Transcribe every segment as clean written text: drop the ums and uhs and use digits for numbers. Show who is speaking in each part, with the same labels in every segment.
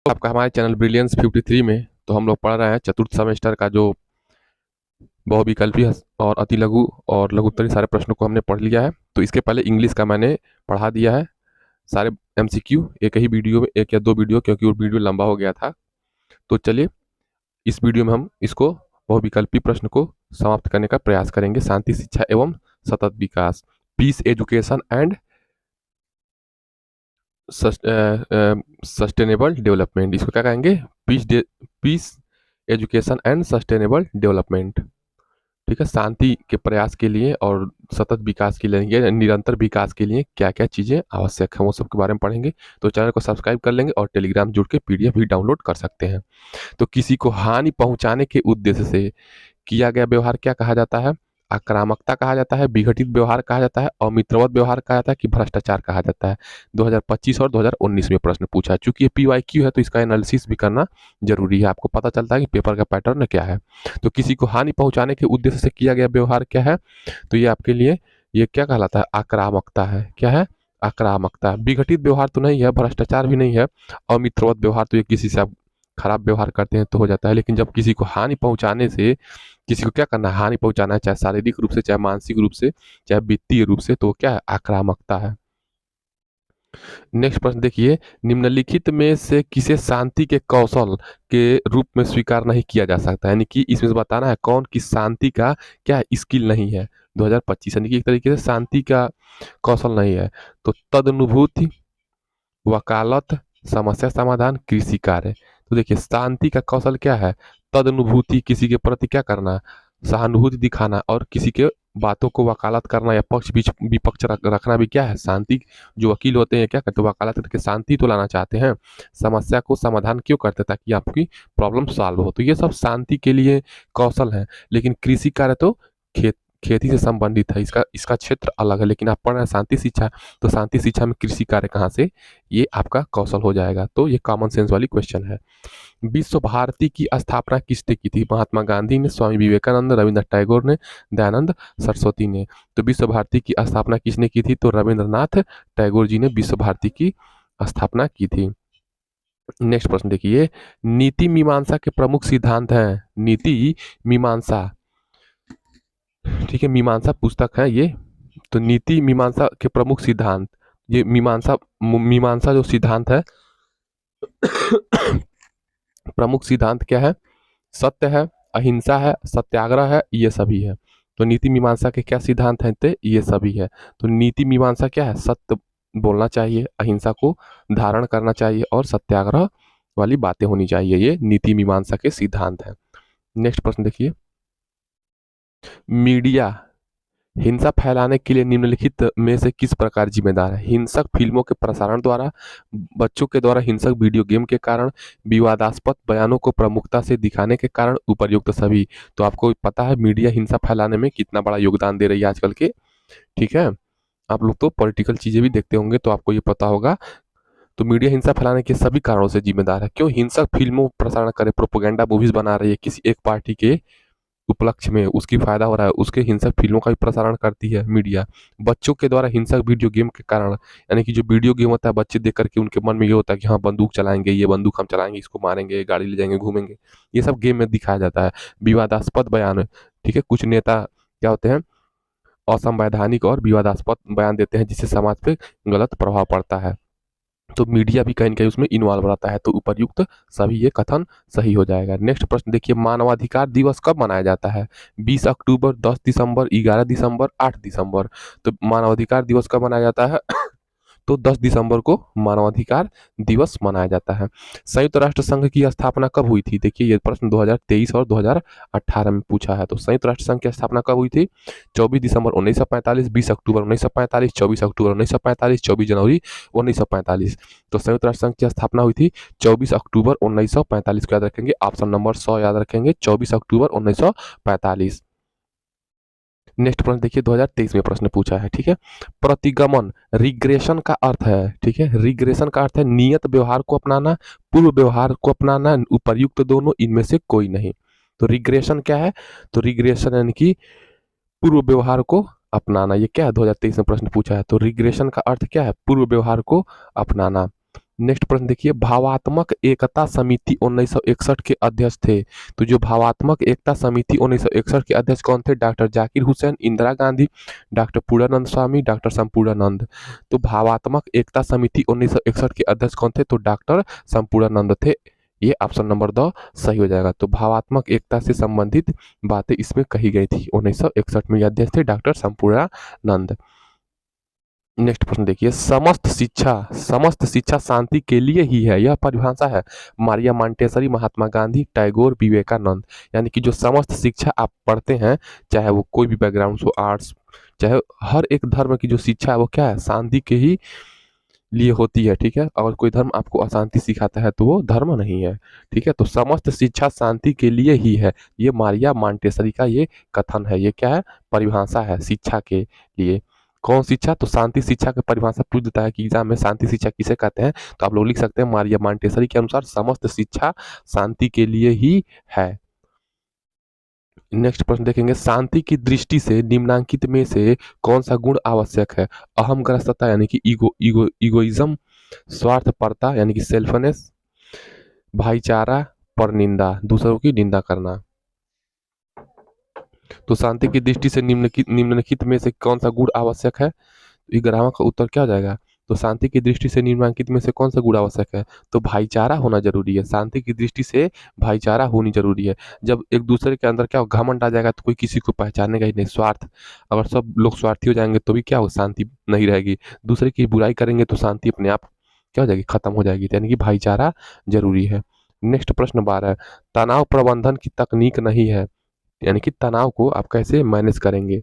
Speaker 1: आपका हमारे channel brilliance 53 में तो हम लोग पढ़ रहे हैं चतुर्थ सेमेस्टर का जो बहुविकल्पी और अति लघु और लघुत्तरी सारे प्रश्नों को हमने पढ़ लिया है। तो इसके पहले इंग्लिश का मैंने पढ़ा दिया है सारे एमसीक्यू एक ही वीडियो में, एक या दो वीडियो, क्योंकि वो वीडियो लंबा हो गया था। तो चलिए इस वीडियो में हम इसको बहुविकल्पी प्रश्न को समाप्त करने का प्रयास करेंगे। शांति, शिक्षा एवं सतत विकास, peace education and sustainable development, इसको क्या कहेंगे? Peace education and sustainable development. ठीक है, शांति के प्रयास के लिए और सतत विकास के लिए, ये निरंतर विकास के लिए क्या क्या चीज़ें आवश्यक हैं वो सब के बारे में पढ़ेंगे। तो चैनल को सब्सक्राइब कर लेंगे और टेलीग्राम जुड़ के पीडीएफ भी डाउनलोड कर सकते हैं। तो किसी को हानि पहुंचाने के उद्देश्य से किया गया व्यवहार क्या कहा जाता है? आक्रामकता कहा जाता है, विघटित व्यवहार कहा जाता है, अमित्रवत व्यवहार कहा जाता है कि भ्रष्टाचार कहा जाता है। 2025 और 2019 में प्रश्न पूछा है। चूंकि ये पीवाईक्यू है तो इसका एनालिसिस भी करना जरूरी है, आपको पता चलता है कि पेपर का पैटर्न क्या है। तो किसी को हानि पहुंचाने के उद्देश्य से किया गया व्यवहार क्या है? तो ये आपके लिए ये क्या कहलाता है? आक्रामकता है। क्या है? आक्रामकता। विघटित व्यवहार तो नहीं है, भ्रष्टाचार भी नहीं है। अमित्रवत व्यवहार तो ये किसी से आप खराब व्यवहार करते हैं तो हो जाता है। लेकिन जब किसी को हानि पहुंचाने से, किसी को क्या करना है? हानि पहुंचाना है, चाहे शारीरिक रूप से, चाहे मानसिक रूप से, चाहे वित्तीय रूप से, तो वो क्या है? आक्रामकता है। नेक्स्ट प्रश्न देखिए, निम्नलिखित में से किसे शांति के कौशल के रूप में स्वीकार नहीं किया जा सकता? यानी कि इसमें से बताना है कौन की शांति का क्या स्किल नहीं है। 2025 यानी कि एक तरीके से शांति का कौशल नहीं है। तो तदनुभूति, वकालत, समस्या समाधान, कृषि कार्य। तो देखिए शांति का कौशल क्या है? तदनुभूति, किसी के प्रति क्या करना? सहानुभूति दिखाना, और किसी के बातों को वकालत करना या पक्ष बीच विपक्ष रखना भी क्या है? शांति। जो वकील होते हैं क्या करते हैं? वकालत करके शांति तो लाना चाहते हैं। समस्या को समाधान क्यों करते हैं? ताकि आपकी प्रॉब्लम सॉल्व हो। तो ये सब शांति के लिए कौशल है। लेकिन कृषि कार्य तो खेत खेती से संबंधित है, इसका इसका क्षेत्र अलग है। लेकिन आप पढ़ रहे हैं शांति शिक्षा, तो शांति शिक्षा में कृषि कार्य कहाँ से? ये आपका कौशल हो जाएगा। तो ये कॉमन सेंस वाली क्वेश्चन है। विश्व भारती की स्थापना किसने की थी? महात्मा गांधी ने, स्वामी विवेकानंद, रविंद्र टैगोर ने, दयानंद सरस्वती ने। तो विश्व भारती की स्थापना किसने की थी? तो रविंद्रनाथ टैगोर जी ने विश्व भारती की स्थापना की थी। नेक्स्ट प्रश्न देखिए, नीति मीमांसा के प्रमुख सिद्धांत हैं। नीति मीमांसा, ठीक है, मीमांसा पुस्तक है ये। तो नीति मीमांसा के प्रमुख सिद्धांत, ये मीमांसा मीमांसा जो सिद्धांत है प्रमुख सिद्धांत क्या है? सत्य है, अहिंसा है, सत्याग्रह है, ये सभी है। तो नीति मीमांसा के क्या सिद्धांत हैं? तो ये सभी है। तो नीति मीमांसा क्या है? सत्य बोलना चाहिए, अहिंसा को धारण करना चाहिए और सत्याग्रह वाली बातें होनी चाहिए। ये नीति मीमांसा के सिद्धांत हैं। नेक्स्ट प्रश्न देखिए, मीडिया हिंसा फैलाने के लिए निम्नलिखित में से किस प्रकार जिम्मेदार है? हिंसक फिल्मों के प्रसारण द्वारा, बच्चों के द्वारा हिंसक वीडियो गेम के कारण, विवादास्पद बयानों को प्रमुखता से दिखाने के कारण, उपर्युक्त सभी। तो आपको पता है मीडिया हिंसा फैलाने में कितना बड़ा योगदान दे रही है आजकल के। ठीक है, आप लोग तो पॉलिटिकल चीजें भी देखते होंगे तो आपको ये पता होगा। तो मीडिया हिंसा फैलाने के सभी कारणों से जिम्मेदार है। क्यों? हिंसक फिल्मों प्रसारण करे, प्रोपोगेंडा मूवीज बना रही है किसी एक पार्टी के उपलक्ष्य में, उसकी फायदा हो रहा है, उसके हिंसक फिल्मों का भी प्रसारण करती है मीडिया। बच्चों के द्वारा हिंसक वीडियो गेम के कारण, यानी कि जो वीडियो गेम होता है बच्चे देख करके उनके मन में ये होता है कि हाँ बंदूक चलाएंगे, ये बंदूक हम चलाएंगे, इसको मारेंगे, गाड़ी ले जाएंगे, घूमेंगे, ये सब गेम में दिखाया जाता है। विवादास्पद बयान, ठीक है, कुछ नेता क्या होते हैं? असंवैधानिक और विवादास्पद बयान देते हैं जिससे समाज पे गलत प्रभाव पड़ता है। तो मीडिया भी कहीं न कहीं उसमें इन्वॉल्व रहता है। तो उपर्युक्त सभी ये कथन सही हो जाएगा। नेक्स्ट प्रश्न देखिए, मानवाधिकार दिवस कब मनाया जाता है? 20 अक्टूबर, 10 दिसंबर, 11 दिसंबर, 8 दिसंबर। तो मानवाधिकार दिवस कब मनाया जाता है? तो 10 दिसंबर को मानवाधिकार दिवस मनाया जाता है। संयुक्त राष्ट्र संघ की स्थापना कब हुई थी? देखिए ये प्रश्न 2023 और 2018 में पूछा है। तो संयुक्त राष्ट्र संघ की स्थापना कब हुई थी? 24 दिसंबर 1945, 20 अक्टूबर 1945, 24 अक्टूबर 1945, 24 जनवरी 1945। तो संयुक्त राष्ट्र संघ की स्थापना हुई थी 24 अक्टूबर 1945 को याद रखेंगे। ऑप्शन नंबर 100 याद रखेंगे, 24 अक्टूबर 1945। नेक्स्ट प्रश्न देखिए, 2023 में प्रश्न पूछा है। ठीक है, प्रतिगमन रिग्रेशन का अर्थ है, ठीक है, रिग्रेशन का अर्थ है नियत व्यवहार को अपनाना, पूर्व व्यवहार को अपनाना, उपर्युक्त दोनों, इनमें से कोई नहीं। तो रिग्रेशन क्या है? तो रिग्रेशन यानी कि पूर्व व्यवहार को अपनाना। ये क्या है? 2023 में प्रश्न पूछा है। तो रिग्रेशन का अर्थ क्या है? पूर्व व्यवहार को अपनाना। नेक्स्ट प्रश्न देखिए, भावात्मक एकता समिति 1961 के अध्यक्ष थे। तो जो भावात्मक एकता समिति 1961 के अध्यक्ष कौन थे? डॉक्टर जाकिर हुसैन, इंदिरा गांधी, डॉक्टर पूर्णानंद स्वामी, डॉक्टर संपूर्णानंद। तो भावात्मक एकता समिति 1961 के अध्यक्ष कौन थे? तो डॉक्टर संपूर्णानंद थे। ये ऑप्शन नंबर 2 सही हो जाएगा। तो भावात्मक एकता से संबंधित बातें इसमें कही गई थी। 1961 में अध्यक्ष थे डॉक्टर संपूर्णानंद। नेक्स्ट प्रश्न देखिए, समस्त शिक्षा शांति के लिए ही है, यह परिभाषा है मारिया मांटेसरी, महात्मा गांधी, टैगोर, विवेकानंद। यानी कि जो समस्त शिक्षा आप पढ़ते हैं, चाहे वो कोई भी बैकग्राउंड हो, आर्ट्स, चाहे हर एक धर्म की जो शिक्षा है वो क्या है? शांति के ही लिए होती है। ठीक है, अगर कोई धर्म आपको अशांति सिखाता है तो वो धर्म नहीं है। ठीक है, तो समस्त शिक्षा शांति के लिए ही है, ये मारिया मांटेसरी का ये कथन है। ये क्या है? परिभाषा है शिक्षा के लिए। कौन शिक्षा? तो शांति शिक्षा की परिभाषा पूछ देता है कि एग्जाम में शांति शिक्षा किसे कहते हैं, तो आप लोग लिख सकते हैं मारिया मांटेसरी के अनुसार समस्त शिक्षा शांति के लिए ही है। नेक्स्ट प्रश्न देखेंगे, शांति की दृष्टि से निम्नांकित में से कौन सा गुण आवश्यक है? अहमग्रस्तता यानी कि इगोइज्म, स्वार्थपरता यानी कि सेल्फनेस, भाईचारा, परनिंदा दूसरों की निंदा करना। तो शांति की दृष्टि से निम्नलिखित में से कौन सा गुण आवश्यक है? ये ग्रामर का उत्तर क्या हो जाएगा? तो शांति की दृष्टि से निम्नलिखित में से कौन सा गुण आवश्यक है? तो भाईचारा होना जरूरी है। शांति की दृष्टि से भाईचारा होनी जरूरी है। जब एक दूसरे के अंदर क्या हो, घमंड आ जाएगा तो कोई किसी को पहचानेगा ही नहीं। स्वार्थ, अगर सब लोग स्वार्थी हो जाएंगे तो भी क्या हो, शांति नहीं रहेगी। दूसरे की बुराई करेंगे तो शांति अपने आप क्या हो जाएगी? खत्म हो जाएगी। यानी कि भाईचारा जरूरी है। नेक्स्ट प्रश्न 12, तनाव प्रबंधन की तकनीक नहीं है, यानी कि तनाव को आप कैसे मैनेज करेंगे,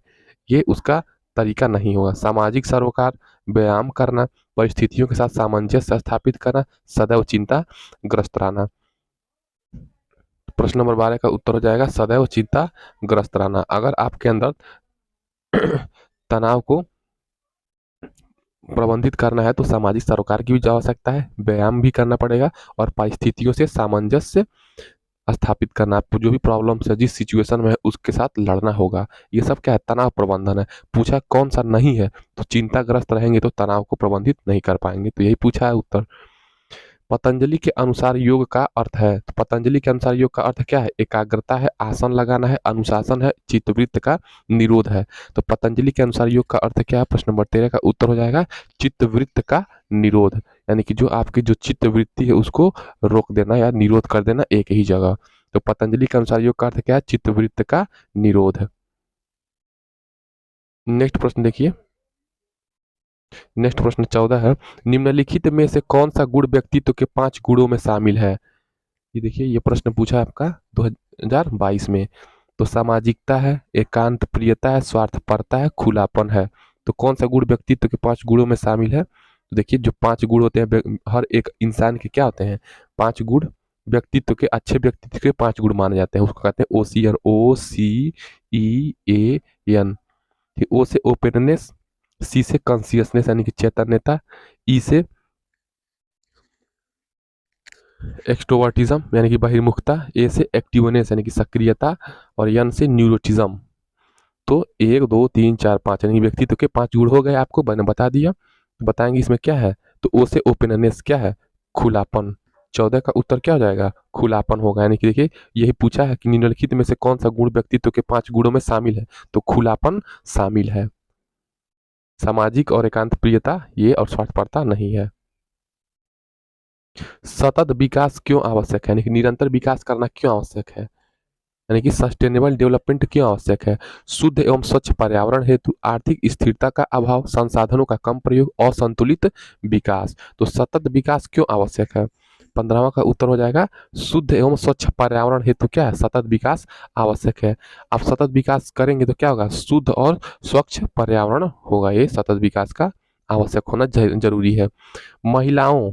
Speaker 1: ये उसका तरीका नहीं होगा। सामाजिक सरोकार, व्यायाम करना, परिस्थितियों के साथ सामंजस्य स्थापित करना, सदैव चिंता ग्रस्त रहना। प्रश्न नंबर 12 का उत्तर हो जाएगा सदैव चिंता ग्रस्त रहना। अगर आपके अंदर तनाव को प्रबंधित करना है तो सामाजिक सरोकार की भी आवश्यकता है, व्यायाम भी करना पड़ेगा और परिस्थितियों से सामंजस्य स्थापित करना। आपको जो भी प्रॉब्लम्स है, जिस सिचुएशन में है उसके साथ लड़ना होगा। ये सब क्या है? तनाव प्रबंधन है। पूछा कौन सा नहीं है, तो चिंताग्रस्त रहेंगे तो तनाव को प्रबंधित नहीं कर पाएंगे। तो यही पूछा है उत्तर। पतंजलि के अनुसार योग का अर्थ है, तो पतंजलि के अनुसार योग का अर्थ क्या है? एकाग्रता है, आसन लगाना है, अनुशासन है, चित्तवृत्त का निरोध है। तो पतंजलि के अनुसार योग का अर्थ क्या है? प्रश्न नंबर 13 का उत्तर हो जाएगा चित्तवृत्त का निरोध। यानी कि जो आपकी जो चित्तवृत्ति है उसको रोक देना या निरोध कर देना एक ही जगह। तो पतंजलि के अनुसार योग का अर्थ क्या है? चित्तवृत्त का निरोध। नेक्स्ट प्रश्न देखिए, नेक्स्ट प्रश्न 14 है, निम्नलिखित में से कौन सा गुण व्यक्तित्व के 5 गुणों में शामिल है? ये देखिए, ये प्रश्न पूछा है आपका 2022 में। तो सामाजिकता है, एकांत प्रियता है, स्वार्थपरता है, खुलापन है। तो कौन सा गुण व्यक्तित्व के 5 गुणों में शामिल है? तो देखिए, जो 5 गुण होते हैं हर एक इंसान के क्या होते हैं? 5 गुण व्यक्तित्व के, अच्छे व्यक्तित्व के 5 गुण माने जाते हैं। उसको कहते हैं OCN, OCEAN। ओ से ओपननेस, सी से कॉन्सियसनेस यानी कि चैतन्यता, ई से एक्सट्रोवर्टिज्म यानी कि बहिर्मुखता, ए से एक्टिवनेस यानी कि सक्रियता और एन से न्यूरोटिज्म। तो 1 2 3 4 5 यानी व्यक्तित्व के 5 गुण हो गए, आपको मैंने बता दिया। बताएंगे इसमें क्या है? तो ओ से ओपननेस क्या है? खुलापन। 14 का उत्तर क्या हो जाएगा? खुलापन होगा। यानी कि देखिए, यही पूछा है कि निम्नलिखित में से कौन सा गुण व्यक्तित्व के 5 गुणों में शामिल है, तो खुलापन शामिल है। सामाजिक और एकांत प्रियता ये और स्वार्थपरता नहीं है। सतत विकास क्यों आवश्यक है, यानी कि निरंतर विकास करना क्यों आवश्यक है, यानी कि सस्टेनेबल डेवलपमेंट क्यों आवश्यक है? शुद्ध एवं स्वच्छ पर्यावरण हेतु, आर्थिक स्थिरता का अभाव, संसाधनों का कम प्रयोग, असंतुलित विकास। तो सतत विकास क्यों आवश्यक है? 15वां का उत्तर हो जाएगा शुद्ध एवं स्वच्छ पर्यावरण हेतु क्या है? सतत विकास आवश्यक है। आप सतत विकास करेंगे तो क्या होगा? शुद्ध और स्वच्छ पर्यावरण होगा। ये सतत विकास का आवश्यक होना जरूरी है। महिलाओं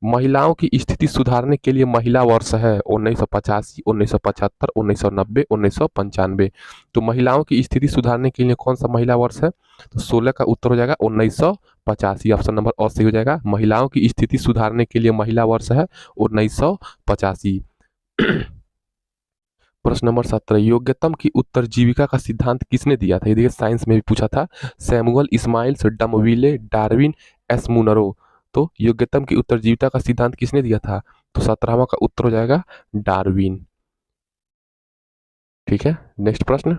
Speaker 1: महिलाओं की स्थिति सुधारने के लिए महिला वर्ष है 1985, 1975, 1990, 1995। तो महिलाओं की स्थिति सुधारने के लिए कौन सा महिला वर्ष है? तो 16 का उत्तर हो जाएगा 1985। ऑप्शन नंबर अ सही हो जाएगा। महिलाओं की स्थिति सुधारने के लिए महिला वर्ष है 1985। प्रश्न नंबर 17, योग्यतम की उत्तरजीविका का सिद्धांत किसने दिया था? ये देखिए, साइंस में भी पूछा था। Samuel Smiles, Dumville, Darwin, S Munro. तो योग्यतम की उत्तरजीविता का सिद्धांत किसने दिया था? तो 17वां का उत्तर हो जाएगा डार्विन। ठीक है, नेक्स्ट प्रश्न।